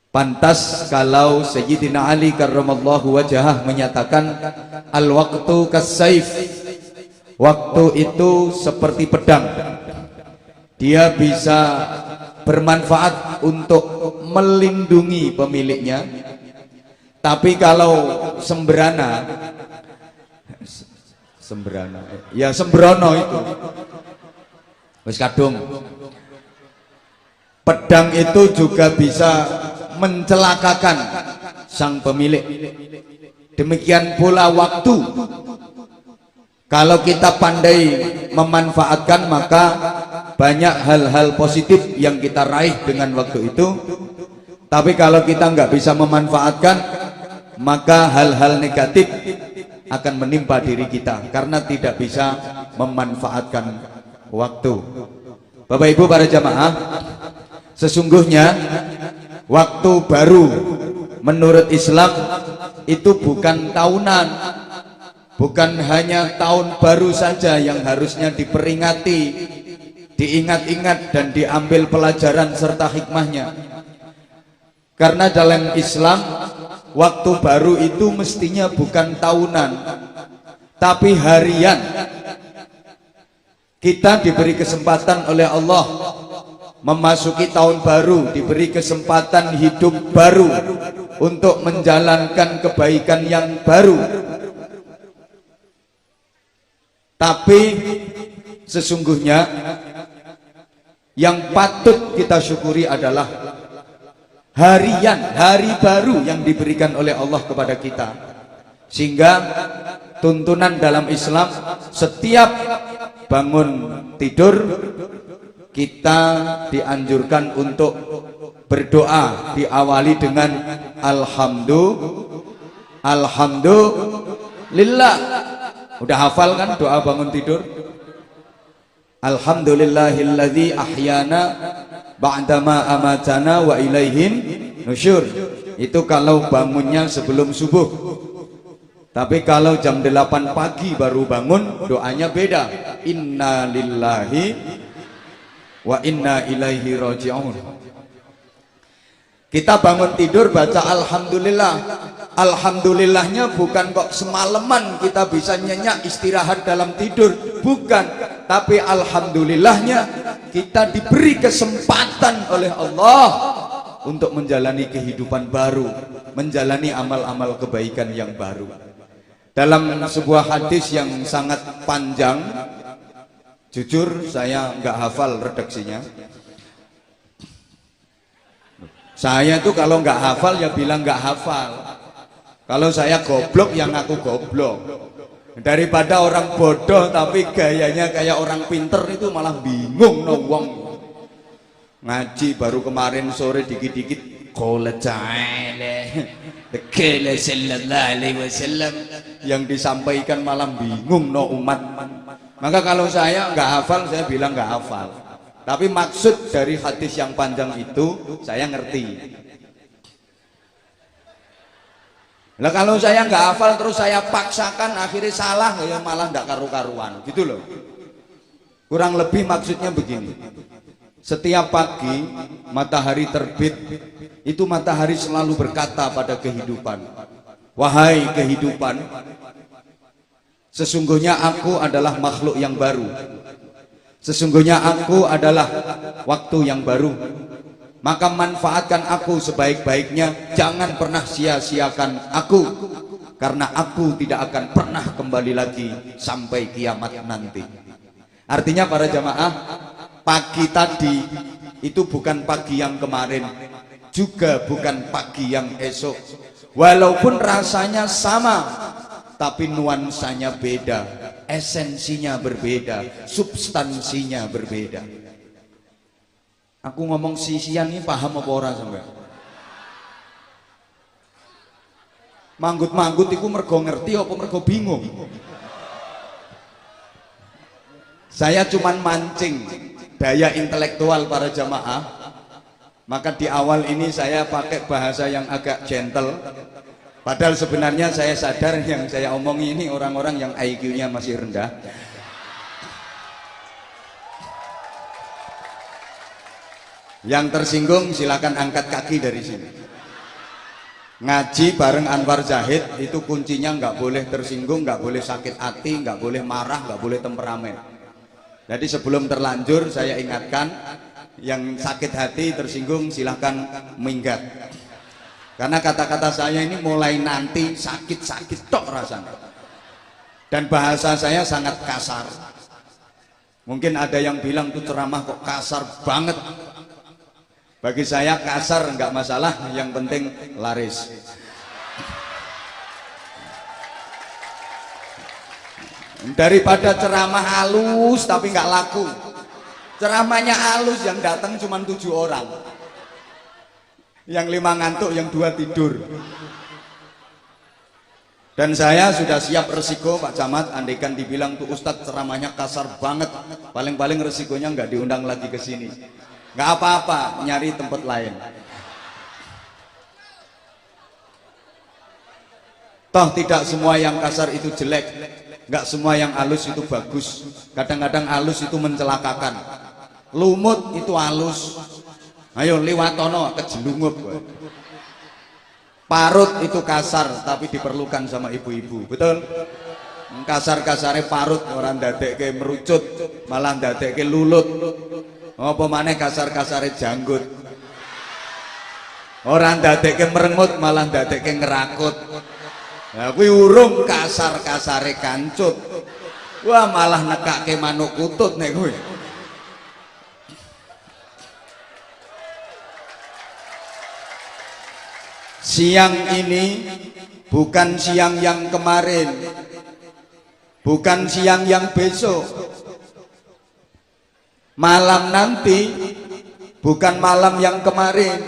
Pantas kalau Sayyidina Ali karramallahu wajhah menyatakan al-waqtu kas-saif, waktu itu seperti pedang, dia bisa bermanfaat untuk melindungi pemiliknya. Tapi kalau sembrana ya sembrono itu wis kadung, pedang itu juga bisa mencelakakan sang pemilik. Demikian pula waktu, kalau kita pandai memanfaatkan maka banyak hal-hal positif yang kita raih dengan waktu itu. Tapi kalau kita nggak bisa memanfaatkan, maka hal-hal negatif akan menimpa diri kita karena tidak bisa memanfaatkan waktu. Bapak Ibu para jamaah, sesungguhnya waktu baru menurut Islam itu bukan tahunan, bukan hanya tahun baru saja yang harusnya diperingati, diingat-ingat dan diambil pelajaran serta hikmahnya. Karena dalam Islam waktu baru itu mestinya bukan tahunan tapi harian. Kita diberi kesempatan oleh Allah memasuki tahun baru, diberi kesempatan hidup baru untuk menjalankan kebaikan yang baru. Tapi sesungguhnya yang patut kita syukuri adalah harian, hari baru yang diberikan oleh Allah kepada kita. Sehingga tuntunan dalam Islam, setiap bangun tidur kita dianjurkan untuk berdoa, diawali dengan alhamdulillah. Udah hafal kan doa bangun tidur? Alhamdulillahilladzi ahyana ba'dama amatana wa ilaihin nusyur. Itu kalau bangunnya sebelum subuh. Tapi kalau jam 8 pagi baru bangun, doanya beda. Inna lillahi wa inna ilaihi raji'un. Kita bangun tidur baca alhamdulillah. Alhamdulillahnya bukan kok semalaman kita bisa nyenyak istirahat dalam tidur, bukan. Tapi alhamdulillahnya kita diberi kesempatan oleh Allah untuk menjalani kehidupan baru, menjalani amal-amal kebaikan yang baru. Dalam sebuah hadis yang sangat panjang, jujur saya nggak hafal redaksinya. Saya tuh kalau nggak hafal ya bilang nggak hafal. Kalau saya goblok yang ngaku goblok. Daripada orang bodoh tapi gayanya kayak orang pinter, itu malah bingung no wong. Ngaji baru kemarin sore dikit-dikit yang disampaikan malah bingung no umat. Maka kalau saya nggak hafal, saya bilang nggak hafal. Tapi maksud dari hadis yang panjang itu saya ngerti. Nah kalau saya nggak hafal terus saya paksakan akhirnya salah, ya malah nggak karu-karuan gitu loh. Kurang lebih maksudnya begini. Setiap pagi matahari terbit, itu matahari selalu berkata pada kehidupan, wahai kehidupan, sesungguhnya aku adalah makhluk yang baru. Sesungguhnya aku adalah waktu yang baru. Maka manfaatkan aku sebaik-baiknya, jangan pernah sia-siakan aku, karena aku tidak akan pernah kembali lagi sampai kiamat nanti. Artinya para jamaah, pagi tadi itu bukan pagi yang kemarin, juga bukan pagi yang esok. Walaupun rasanya sama, tapi nuansanya beda, esensinya berbeda, substansinya berbeda. Aku ngomong sisian ini paham apa ora sampe? Manggut-manggut iku mergo ngerti apa mergo bingung? Saya cuman mancing daya intelektual para jamaah. Maka di awal ini saya pakai bahasa yang agak gentle. Padahal sebenarnya saya sadar yang saya omongi ini orang-orang yang IQ-nya masih rendah. Yang tersinggung silakan angkat kaki dari sini. Ngaji bareng Anwar Zahid itu kuncinya nggak boleh tersinggung, nggak boleh sakit hati, nggak boleh marah, nggak boleh temperamen. Jadi sebelum terlanjur saya ingatkan, yang sakit hati tersinggung silahkan minggat. Karena kata-kata saya ini mulai nanti sakit-sakit tok rasanya. Dan bahasa saya sangat kasar. Mungkin ada yang bilang tuh ceramah kok kasar banget. Bagi saya kasar nggak masalah, yang penting laris. Daripada ceramah halus tapi nggak laku. Ceramahnya halus yang datang cuma 7 orang. Yang 5 ngantuk, yang 2 tidur. Dan saya sudah siap resiko Pak Camat, andaikan dibilang tuh Ustadz ceramahnya kasar banget, paling-paling resikonya nggak diundang lagi ke sini. Nggak apa-apa, nyari tempat lain. Toh tidak semua yang kasar itu jelek, nggak semua yang halus itu bagus. Kadang-kadang halus itu mencelakakan. Lumut itu halus, ayo liwatono kejelungup. Parut itu kasar tapi diperlukan sama ibu-ibu, betul? Kasar-kasare parut orang dadekke merucut, malah dadekke lulut. Apa maneh kasar-kasare janggut. Orang dadekke merengut malah dadekke ngerakut. Nah, kuwi urung kasar-kasare kancut. Wah, malah nekake manuk kutut nek kuwi. Siang ini bukan siang yang kemarin, bukan siang yang besok. Malam nanti bukan malam yang kemarin,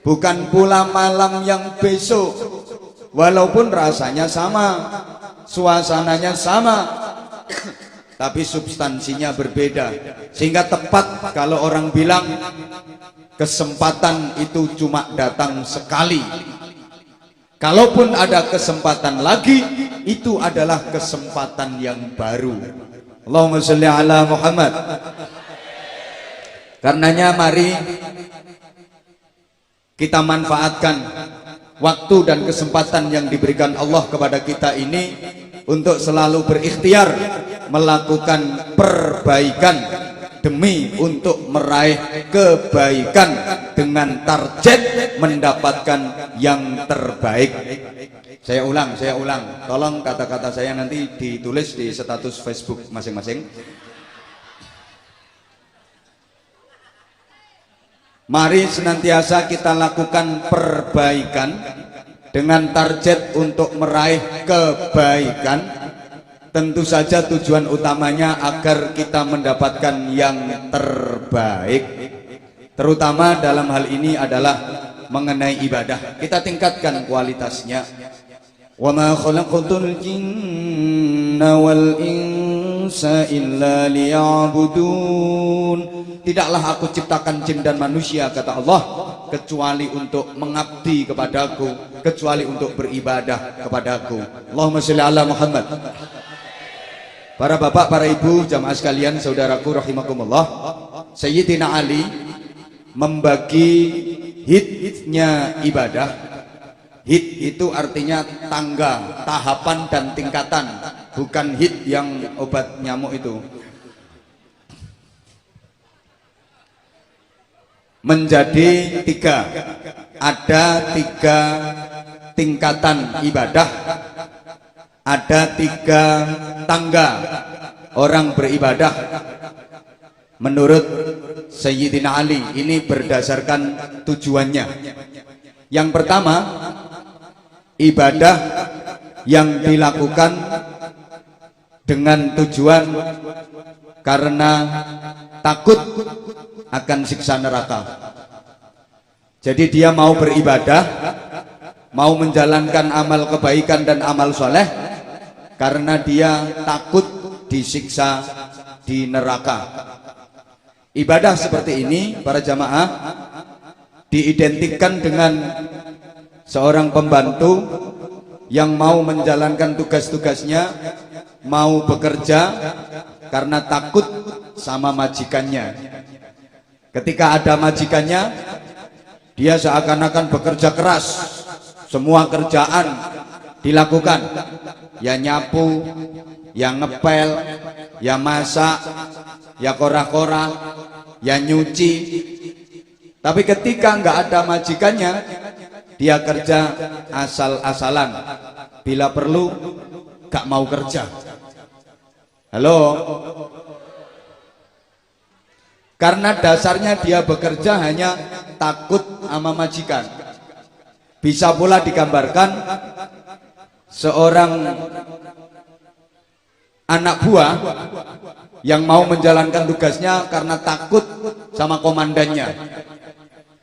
bukan pula malam yang besok. Walaupun rasanya sama, suasananya sama, tapi substansinya berbeda. Sehingga tepat kalau orang bilang kesempatan itu cuma datang sekali. Kalaupun ada kesempatan lagi, itu adalah kesempatan yang baru. Allahumma sholli ala Muhammad. Karenanya mari kita manfaatkan waktu dan kesempatan yang diberikan Allah kepada kita ini untuk selalu berikhtiar melakukan perbaikan demi untuk meraih kebaikan dengan target mendapatkan yang terbaik. Saya ulang, tolong kata-kata saya nanti ditulis di status Facebook masing-masing. Mari senantiasa kita lakukan perbaikan dengan target untuk meraih kebaikan. Tentu saja tujuan utamanya agar kita mendapatkan yang terbaik. Terutama dalam hal ini adalah mengenai ibadah. Kita tingkatkan kualitasnya. Wa ma khalaqtul jinna wal insa illa liya'budun. Tidaklah aku ciptakan jin dan manusia, kata Allah, kecuali untuk mengabdi kepadaku, kecuali untuk beribadah kepadaku. Allahumma sholli ala Muhammad. Para bapak, para ibu, jamaah sekalian, saudaraku rahimakumullah, Sayyidina Ali membagi hit-hitnya ibadah. Hit itu artinya tangga, tahapan dan tingkatan, bukan hit yang obat nyamuk itu. Menjadi 3. Ada 3 tingkatan ibadah, ada 3 tangga orang beribadah menurut Sayyidina Ali. Ini berdasarkan tujuannya. Yang pertama, ibadah yang dilakukan dengan tujuan karena takut akan siksa neraka. Jadi dia mau beribadah, mau menjalankan amal kebaikan dan amal soleh karena dia takut disiksa di neraka. Ibadah seperti ini, para jamaah, diidentikan dengan seorang pembantu yang mau menjalankan tugas-tugasnya, mau bekerja karena takut sama majikannya. Ketika ada majikannya, dia seakan-akan bekerja keras semua kerjaan dilakukan, ya nyapu, ya ngepel, ya masak, ya kora-kora, ya nyuci. Tapi ketika nggak ada majikannya, dia kerja asal-asalan, bila perlu nggak mau kerja. Halo, karena dasarnya dia bekerja hanya takut sama majikan. Bisa pula digambarkan seorang anak buah yang mau menjalankan tugasnya karena takut sama komandannya,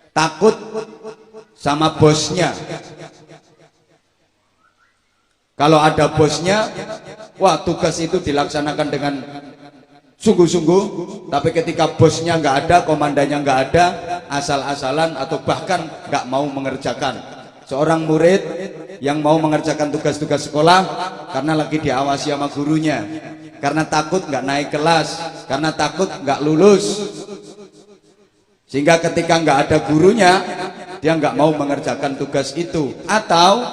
takut sama bosnya. Kalau ada bosnya, wah tugas itu dilaksanakan dengan sungguh-sungguh. Tapi ketika bosnya nggak ada, komandannya nggak ada, asal-asalan atau bahkan nggak mau mengerjakan. Seorang murid yang mau mengerjakan tugas-tugas sekolah karena lagi diawasi sama gurunya, karena takut nggak naik kelas, karena takut nggak lulus, sehingga ketika nggak ada gurunya dia nggak mau mengerjakan tugas itu. Atau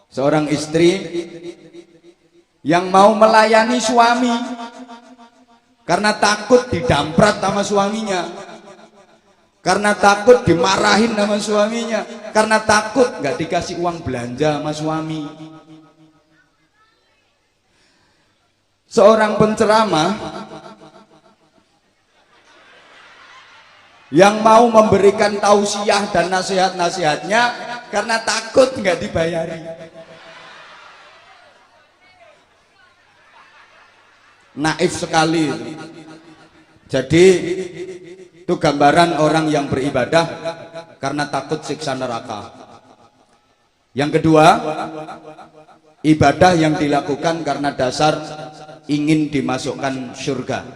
seorang istri yang mau melayani suami karena takut didamprat sama suaminya, karena takut dimarahin sama suaminya, karena takut nggak dikasih uang belanja sama suami. Seorang penceramah yang mau memberikan tausiah dan nasihat-nasihatnya karena takut nggak dibayari. Naif sekali. Jadi itu gambaran orang yang beribadah karena takut siksa neraka. Yang kedua, ibadah yang dilakukan karena dasar ingin dimasukkan surga.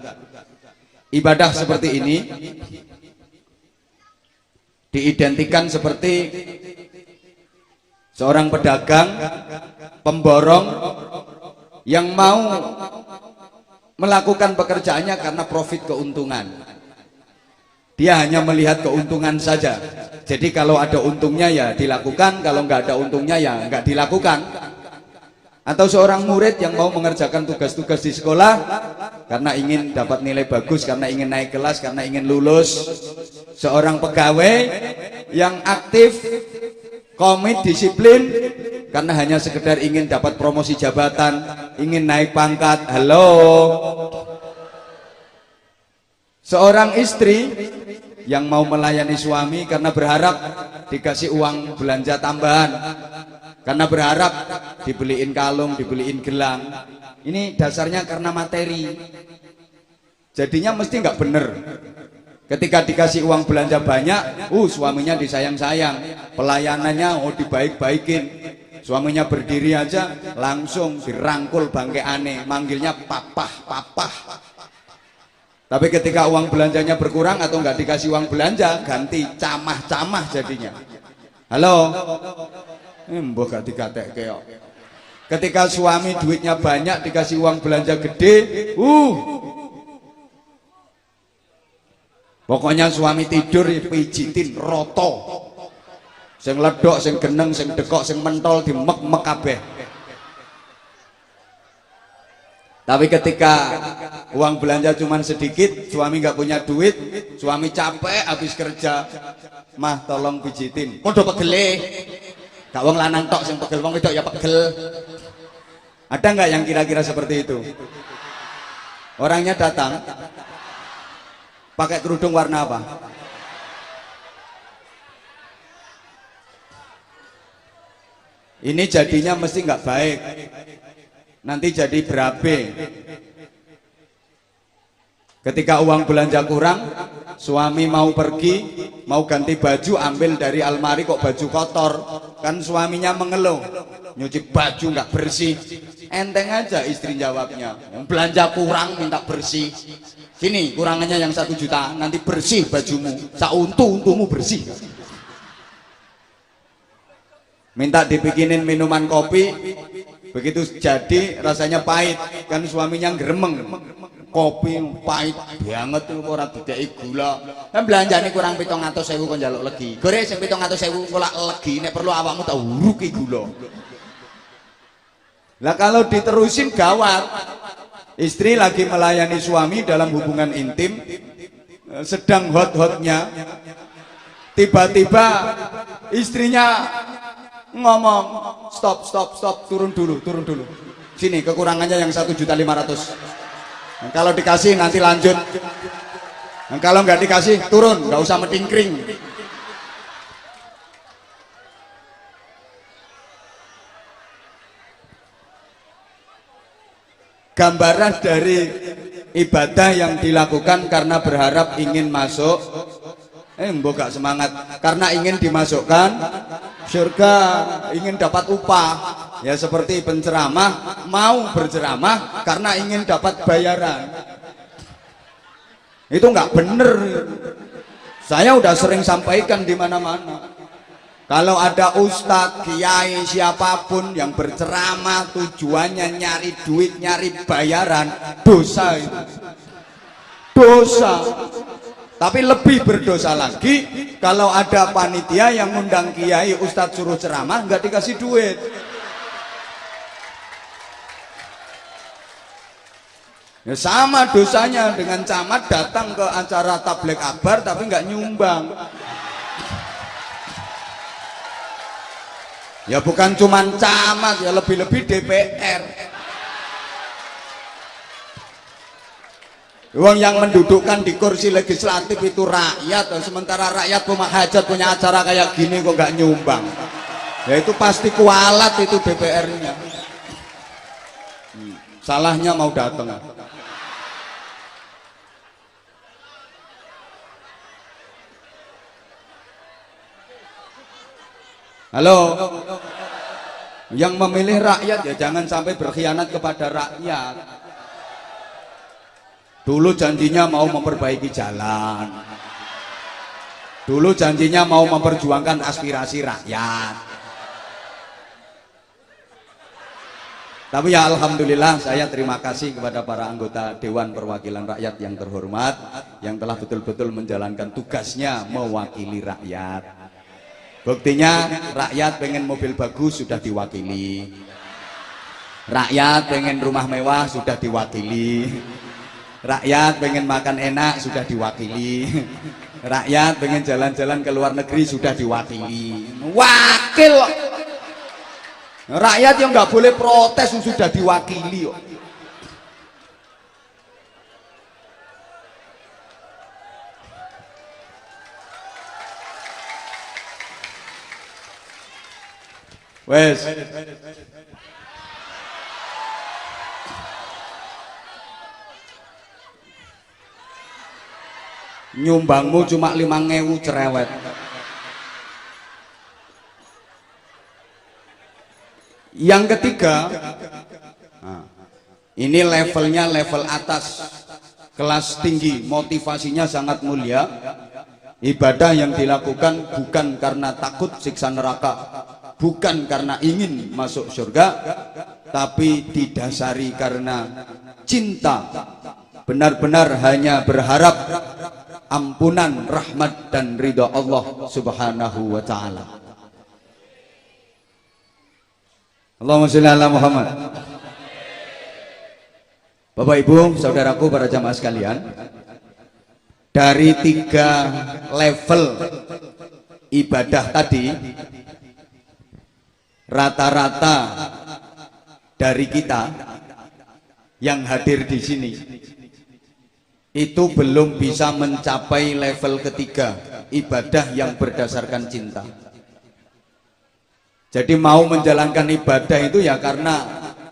Ibadah seperti ini diidentikan seperti seorang pedagang, pemborong yang mau melakukan pekerjaannya karena profit, keuntungan. Dia hanya melihat keuntungan saja. Jadi kalau ada untungnya ya dilakukan, kalau nggak ada untungnya ya nggak dilakukan. Atau seorang murid yang mau mengerjakan tugas-tugas di sekolah karena ingin dapat nilai bagus, karena ingin naik kelas, karena ingin lulus. Seorang pegawai yang aktif, komit, disiplin karena hanya sekedar ingin dapat promosi jabatan, ingin naik pangkat. Halo. Seorang istri yang mau melayani suami karena berharap dikasih uang belanja tambahan, karena berharap dibeliin kalung, dibeliin gelang. Ini dasarnya karena materi. Jadinya mesti nggak bener. Ketika dikasih uang belanja banyak, suaminya disayang-sayang, pelayanannya dibaik-baikin. Suaminya berdiri aja langsung dirangkul bangke aneh, manggilnya papah. Tapi ketika uang belanjanya berkurang atau nggak dikasih uang belanja, ganti camah-camah jadinya. Halo, mbok gak dikatek keok. Ketika suami duitnya banyak dikasih uang belanja gede, pokoknya suami tidur pijitin roto, sing ledok, sing geneng, sing dekok, sing mentol dimek-mek kabeh. Tapi ketika uang belanja cuma sedikit, suami nggak punya duit, suami capek habis kerja, mah tolong pijitin. Podo pegele, gak wong lanang tok sing pegel, wong wedok ya pegel. Ada nggak yang kira-kira seperti itu? Orangnya datang pakai kerudung warna apa? Ini jadinya mesti nggak baik. Nanti jadi berabe. Ketika uang belanja kurang, suami mau pergi, mau ganti baju, ambil dari almari kok baju kotor. Kan suaminya mengeluh, nyuci baju nggak bersih. Enteng aja istri jawabnya, yang belanja kurang minta bersih. Sini kurangannya yang 1 juta, nanti bersih bajumu, untumu bersih. Minta dibikinin minuman kopi, begitu jadi rasanya pahit, kan suaminya gremeng. kopi pahit banget itu ora dideki gula. Kan belanjane kurang 700.000 kok njaluk legi. Gore sing 700.000 kok legi nek perlu awakmu tak uruki gula. Lah kalau diterusin gawat. Istri lagi melayani suami dalam hubungan intim, sedang hot-hotnya, tiba-tiba istrinya ngomong, stop, turun dulu. Sini kekurangannya yang 1.500.000. Nah, kalau dikasih nanti lanjut. Nah, kalau nggak dikasih turun, nggak usah metingkring. Gambaran dari ibadah yang dilakukan karena berharap ingin masuk mbok gak semangat karena ingin dimasukkan surga, ingin dapat upah. Ya seperti penceramah mau berceramah karena ingin dapat bayaran. Itu nggak bener. Saya udah sering sampaikan di mana-mana. Kalau ada ustadz, kiai, siapapun yang berceramah tujuannya nyari duit, nyari bayaran, dosa itu. Dosa. Tapi lebih berdosa lagi kalau ada panitia yang ngundang kiai, ustadz suruh ceramah nggak dikasih duit. Ya sama dosanya dengan camat datang ke acara tabligh akbar tapi nggak nyumbang. Ya bukan cuman camat, ya lebih-lebih DPR. Uang yang mendudukkan di kursi legislatif itu rakyat, sementara rakyat rumah hajat punya acara kayak gini kok nggak nyumbang. Ya itu pasti kualat itu DPR-nya. Salahnya mau datang. Halo, yang memilih rakyat ya jangan sampai berkhianat kepada rakyat. Dulu janjinya mau memperbaiki jalan, dulu janjinya mau memperjuangkan aspirasi rakyat. Tapi ya alhamdulillah saya terima kasih kepada para anggota Dewan Perwakilan Rakyat yang terhormat, yang telah betul-betul menjalankan tugasnya mewakili rakyat. Buktinya rakyat pengen mobil bagus sudah diwakili, rakyat pengen rumah mewah sudah diwakili, rakyat pengen makan enak sudah diwakili, rakyat pengen jalan-jalan ke luar negeri sudah diwakili. Wakil rakyat yang nggak boleh protes sudah diwakili. Wes. Nyumbangmu cuma 5.000 cerewet. Yang ketiga, ini levelnya level atas, kelas tinggi, motivasinya sangat mulia. Ibadah yang dilakukan bukan karena takut siksa neraka, bukan karena ingin masuk surga, tapi didasari karena cinta, benar-benar hanya berharap ampunan, rahmat dan ridha Allah Subhanahu wa taala. Allahumma sholli ala Muhammad. Bapak Ibu, saudaraku, para jamaah sekalian, dari 3 level ibadah tadi, rata-rata dari kita yang hadir di sini itu belum bisa mencapai level ketiga, ibadah yang berdasarkan cinta. Jadi mau menjalankan ibadah itu ya karena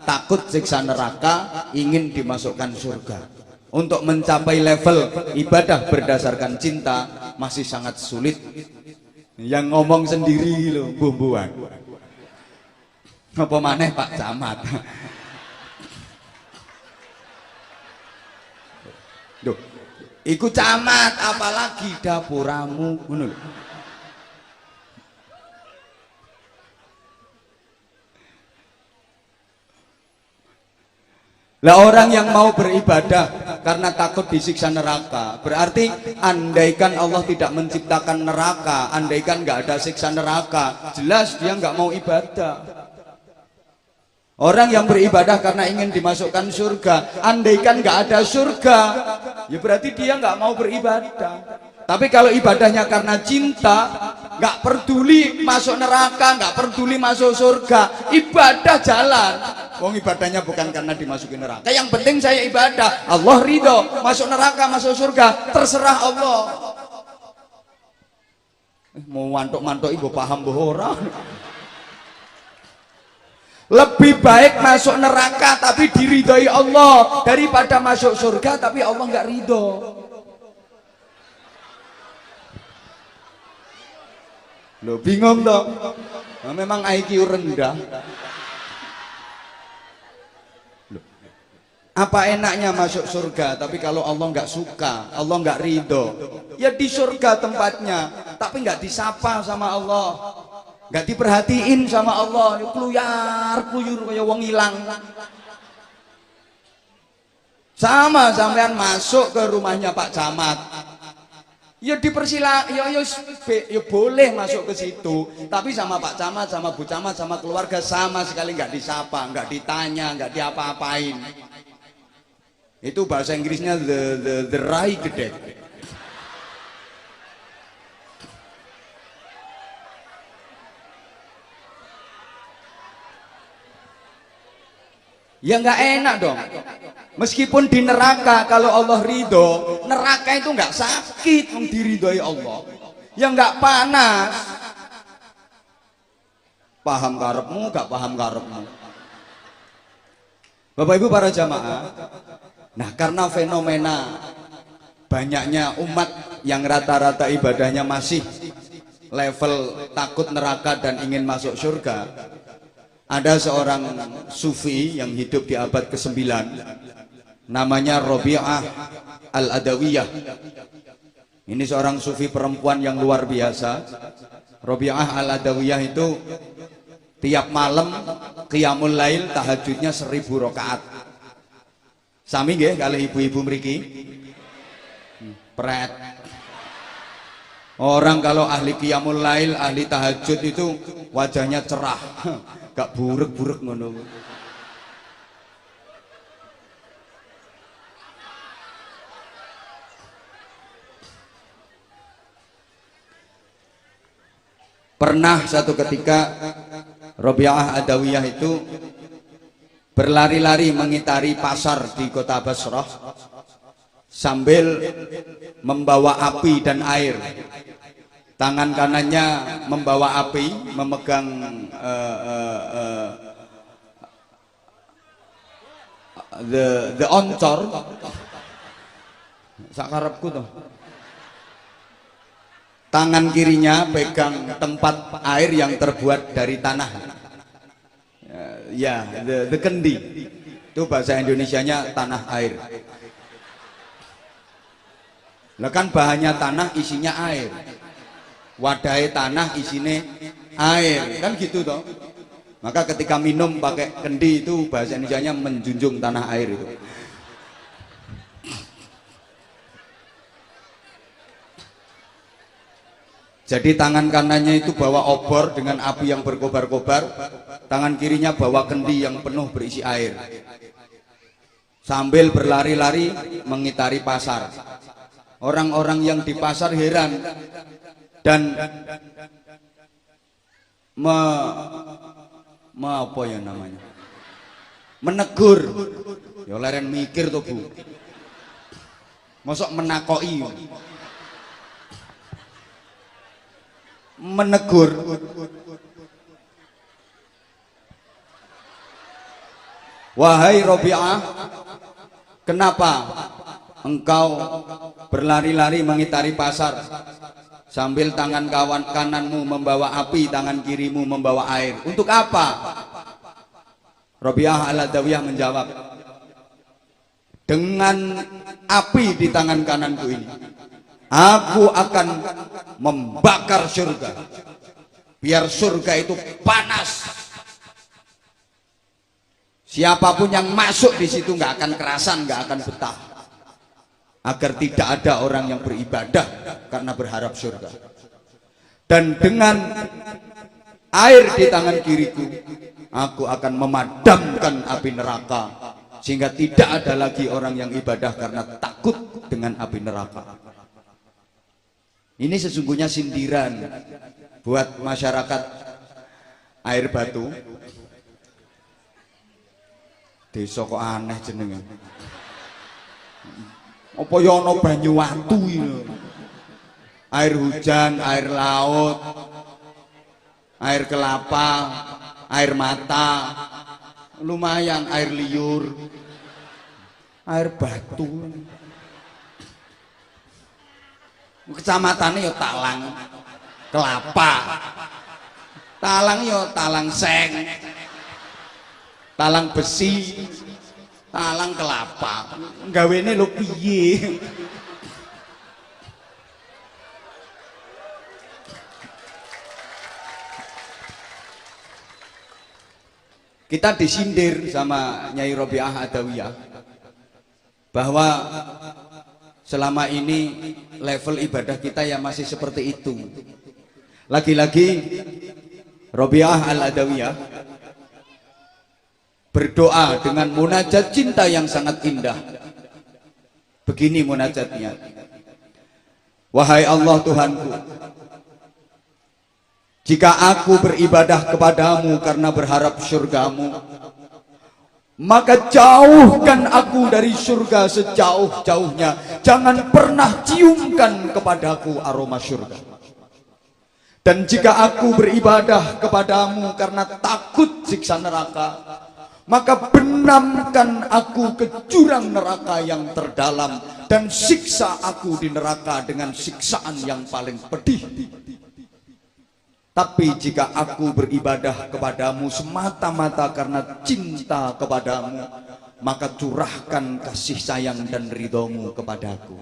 takut siksa neraka, ingin dimasukkan surga. Untuk mencapai level ibadah berdasarkan cinta masih sangat sulit. Yang ngomong sendiri loh, bumbuan. Apa maneh Pak Camat? Duh, iku camat apalagi dapuramu ngono lho. Lah orang yang mau beribadah karena takut disiksa neraka. Berarti andaikan Allah tidak menciptakan neraka, andaikan nggak ada siksa neraka, jelas dia nggak mau ibadah. Orang yang beribadah karena ingin dimasukkan surga, andaikan nggak ada surga, ya berarti dia nggak mau beribadah. Tapi kalau ibadahnya karena cinta, nggak peduli masuk neraka, nggak peduli masuk surga, ibadah jalan. Wong ibadahnya bukan karena dimasukin neraka. Yang penting saya ibadah, Allah ridho, masuk neraka, masuk surga, terserah Allah. Mau mantuk-mantuk ibu paham bohong. Lebih baik masuk neraka tapi diridhoi Allah daripada masuk surga tapi Allah nggak ridho. Loh, bingung toh? Nah, memang IQ rendah. Loh, apa enaknya masuk surga tapi kalau Allah nggak suka, Allah nggak ridho, ya di surga tempatnya tapi nggak disapa sama Allah, nggak diperhatiin sama Allah, ya kluyur kayak wong hilang. Sama sampean masuk ke rumahnya Pak Camat, ya dipersilakan, ya boleh masuk ke situ, tapi sama Pak Camat, sama Bu Camat, sama keluarga sama sekali nggak disapa, nggak ditanya, nggak diapa-apain. Itu bahasa Inggrisnya the right death. Ya nggak enak dong. Meskipun di neraka kalau Allah ridho, neraka itu nggak sakit, diridhoi Allah. Ya nggak panas. Paham karepmu, nggak paham karepmu. Bapak Ibu para jamaah, nah karena fenomena banyaknya umat yang rata-rata ibadahnya masih level takut neraka dan ingin masuk surga, ada seorang sufi yang hidup di abad ke-9, namanya Rabi'ah Al-Adawiyah. Ini seorang sufi perempuan yang luar biasa. Rabi'ah Al-Adawiyah itu tiap malam qiyamul lail, tahajudnya 1000 rakaat. Sami nggih kalih ibu-ibu mriki? Pret. Orang kalau ahli qiyamul lail, ahli tahajud itu wajahnya cerah, gak burek-burek ngono. Pernah satu ketika Rabi'ah Adawiyah itu berlari-lari mengitari pasar di kota Basrah sambil membawa api dan air. Tangan kanannya membawa api, memegang the oncor. Sakarepku tuh. Tangan kirinya pegang tempat air yang terbuat dari tanah. Ya, the kendi. Itu bahasa Indonesianya tanah air. Lah kan bahannya tanah, isinya air. Wadahnya tanah, isinya air. Kan gitu toh. Maka ketika minum pakai kendi itu bahasa Indonesianya menjunjung tanah air itu. Jadi tangan kanannya itu bawa obor dengan api yang berkobar-kobar, tangan kirinya bawa kendi yang penuh berisi air. Sambil berlari-lari mengitari pasar. Orang-orang yang di pasar heran dan apa ya namanya? Menegur. Ya leren mikir tuh Bu. Mosok menakoi. Menegur. Wahai Rabi'ah, kenapa engkau berlari-lari mengitari pasar sambil tangan kawan kananmu membawa api, tangan kirimu membawa air? Untuk apa? Rabi'ah Al-Adawiyah menjawab, dengan api di tangan kananku ini aku akan membakar surga, biar surga itu panas. Siapapun yang masuk di situ nggak akan kerasan, nggak akan betah. agar tidak ada orang yang beribadah karena berharap surga. Dan dengan air di tangan kiriku, aku akan memadamkan api neraka, sehingga tidak ada lagi orang yang ibadah karena takut dengan api neraka. Ini sesungguhnya sindiran buat masyarakat Air Batu. Desa kok aneh jenenge. Apa ya ana banyu watu iki? Air hujan, air laut, air kelapa, air mata, lumayan air liur, air batu. Kecamatannya ya Talang Kelapa, Talang ya Talang Seng, Talang Besi, Talang Kelapa. Gawene lho piye? Kita disindir sama Nyai Robiah Adawiyah bahwa selama ini level ibadah kita ya masih seperti itu. Lagi-lagi Robiah Al-Adawiyah berdoa dengan munajat cinta yang sangat indah. Begini munajatnya: wahai Allah Tuhanku, jika aku beribadah kepadamu karena berharap surgamu, maka jauhkan aku dari surga sejauh-jauhnya. Jangan pernah ciumkan kepadaku aroma surga. Dan jika aku beribadah kepadamu karena takut siksa neraka, maka benamkan aku ke jurang neraka yang terdalam, dan siksa aku di neraka dengan siksaan yang paling pedih. Tapi jika aku beribadah kepadamu semata-mata karena cinta kepadamu, maka curahkan kasih sayang dan ridhomu kepadaku.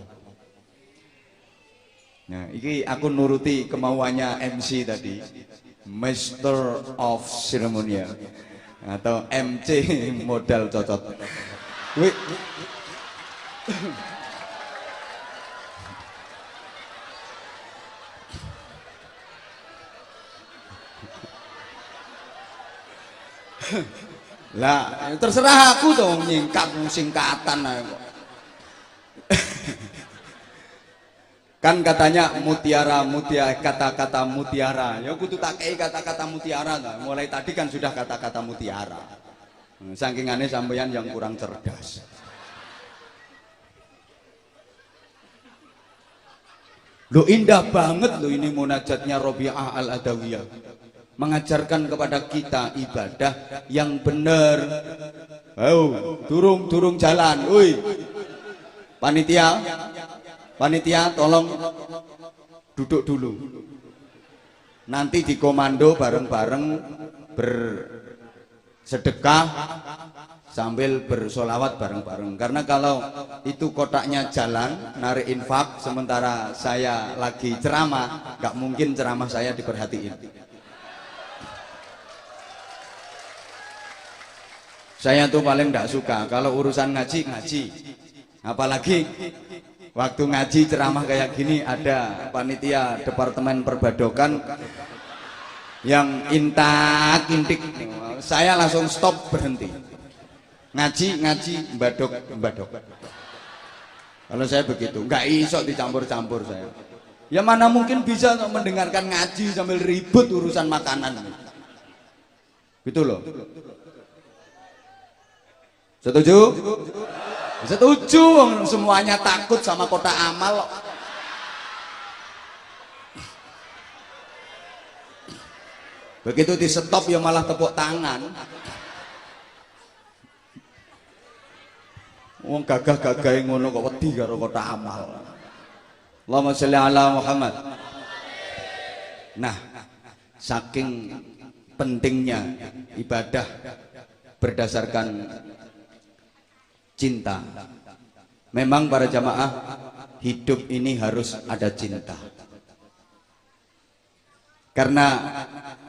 Nah, ini aku nuruti kemauannya MC tadi, Master of Ceremonial atau MC modal cocok. Lah, terserah aku dong nyingkat singkatan aja. Kan katanya mutiara, kata-kata mutiara. Ya kudu tak kei kata-kata mutiara lah. Mulai tadi kan sudah kata-kata mutiara. Saking aneh sampeyan yang kurang cerdas. Lo indah banget lo ini munajatnya Robiah Al-Adawiyah. Mengajarkan kepada kita ibadah yang benar. Oh, turung jalan, woi. Panitia tolong duduk dulu. Nanti di komando bareng-bareng bersedekah sambil bersolawat bareng-bareng. Karena kalau itu kotaknya jalan, narik infak, sementara saya lagi ceramah, nggak mungkin ceramah saya diperhatiin. Saya tuh paling tidak suka kalau urusan ngaji, apalagi waktu ngaji ceramah kayak gini ada panitia departemen perbadokan yang intik, saya langsung stop, berhenti. Ngaji, badok. Kalau saya begitu, nggak iso dicampur-campur saya. Ya mana mungkin bisa mendengarkan ngaji sambil ribut urusan makanan. Gitu loh. Setuju? Setuju, semuanya takut sama kotak amal. Begitu di stop ya malah tepuk tangan. Wong gagah-gagah ngono kok wedi karo kotak amal. Allahumma sholli ala Muhammad. Nah, saking pentingnya ibadah berdasarkan cinta. Memang para jamaah, hidup ini harus ada cinta. Karena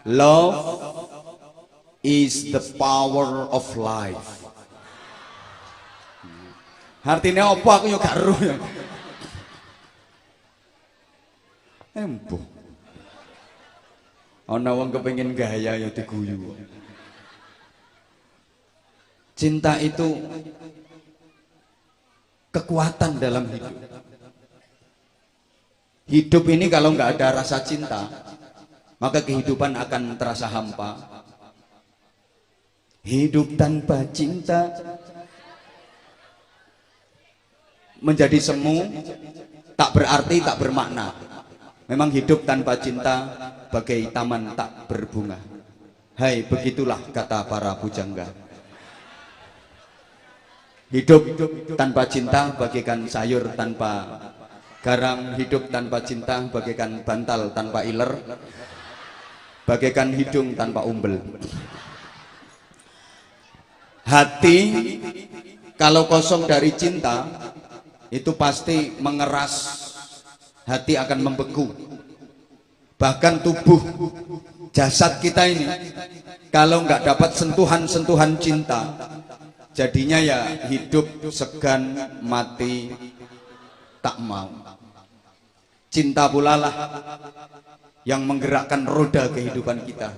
love is the power of life. Artinya apa aku yo gak ero. Empuh. Ana wong kepengin gaya ya diguyu. Cinta itu kekuatan dalam hidup. Hidup ini kalau nggak ada rasa cinta, maka kehidupan akan terasa hampa. Hidup tanpa cinta menjadi semu, tak berarti, tak bermakna. Memang hidup tanpa cinta bagai taman tak berbunga. Hai, begitulah kata para pujangga. Hidup tanpa cinta bagaikan sayur tanpa garam. Hidup tanpa cinta bagaikan bantal tanpa iler, bagaikan hidung tanpa umbel. Hati kalau kosong dari cinta itu pasti mengeras. Hati akan membeku. Bahkan tubuh jasad kita ini kalau nggak dapat sentuhan-sentuhan cinta, jadinya ya hidup segan, mati tak mau. Cinta pula lah yang menggerakkan roda kehidupan kita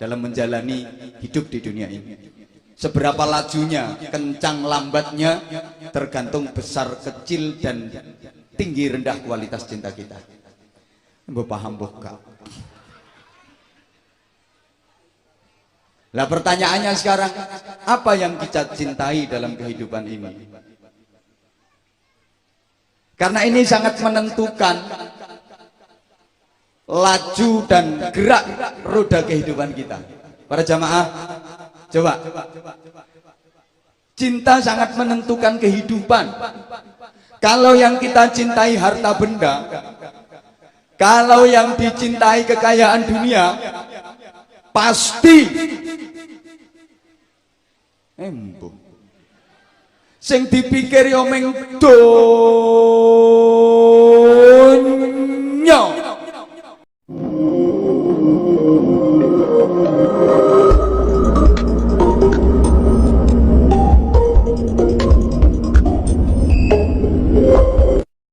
dalam menjalani hidup di dunia ini. Seberapa lajunya, kencang lambatnya, tergantung besar kecil dan tinggi rendah kualitas cinta kita. Mbok paham bukan? Lah pertanyaannya sekarang, apa yang kita cintai dalam kehidupan ini? Karena ini sangat menentukan laju dan gerak roda kehidupan kita. Para jamaah, coba. Cinta sangat menentukan kehidupan. Kalau yang kita cintai harta benda, kalau yang dicintai kekayaan dunia, pasti embuh. Sing dipikir yo meng do